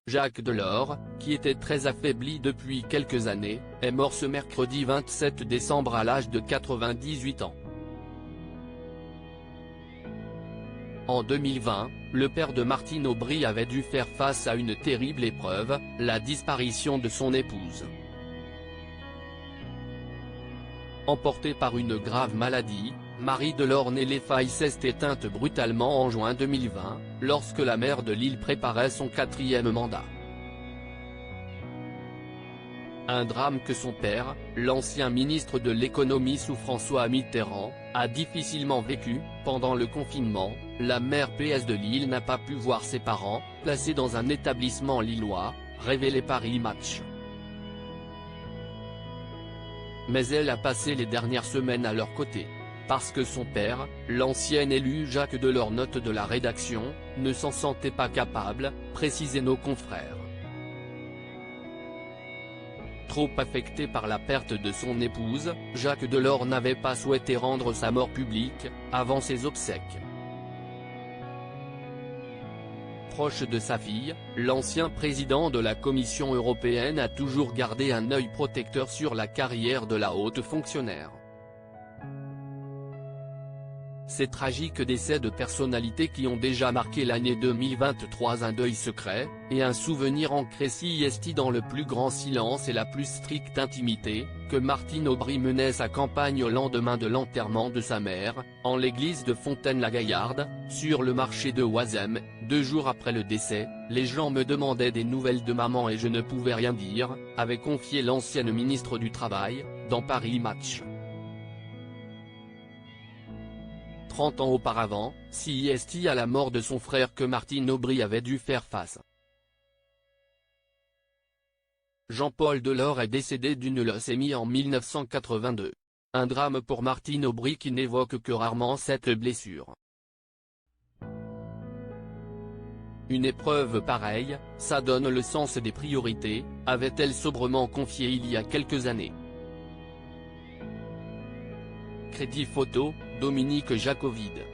Jacques Delors, qui était très affaibli depuis quelques années, est mort ce mercredi 27 décembre à l'âge de 98 ans. En 2020, le père de Martine Aubry avait dû faire face à une terrible épreuve, la disparition de son épouse. Emportée par une grave maladie, Marie Delors née Faye s'est éteinte brutalement en juin 2020, lorsque la maire de Lille préparait son 4e mandat. Un drame que son père, l'ancien ministre de l'économie sous François Mitterrand, a difficilement vécu. Pendant le confinement, la maire PS de Lille n'a pas pu voir ses parents, placés dans un établissement lillois, révélé Paris Match. Mais elle a passé les dernières semaines à leur côté. Parce que son père, l'ancien élu Jacques Delors, note de la rédaction, ne s'en sentait pas capable, précisaient nos confrères. Trop affecté par la perte de son épouse, Jacques Delors n'avait pas souhaité rendre sa mort publique, avant ses obsèques. Proche de sa fille, l'ancien président de la Commission européenne a toujours gardé un œil protecteur sur la carrière de la haute fonctionnaire. Ces tragiques décès de personnalités qui ont déjà marqué l'année 2023, un deuil secret, et un souvenir ancré dans le plus grand silence et la plus stricte intimité, que Martine Aubry menait sa campagne au lendemain de l'enterrement de sa mère, en l'église de Fontaine-la-Gaillarde, sur le marché de Oisem. 2 jours après le décès, les gens me demandaient des nouvelles de maman et je ne pouvais rien dire, avait confié l'ancienne ministre du Travail, dans Paris Match. 30 ans auparavant, à la mort de son frère que Martine Aubry avait dû faire face. Jean-Paul Delors est décédé d'une leucémie en 1982. Un drame pour Martine Aubry qui n'évoque que rarement cette blessure. Une épreuve pareille, ça donne le sens des priorités, avait-elle sobrement confié il y a quelques années. Crédit photo, Dominique Jacovide.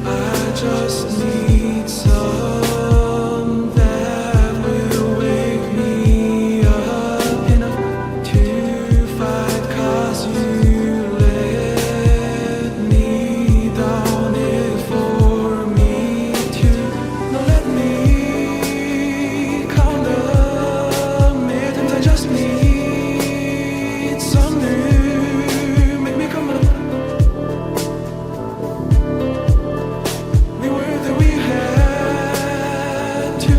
I just need some that will wake me up enough to fight, 'cause you let me down it for me to. Now let me count the mittens. I just need some new, make me come up. We were that we had to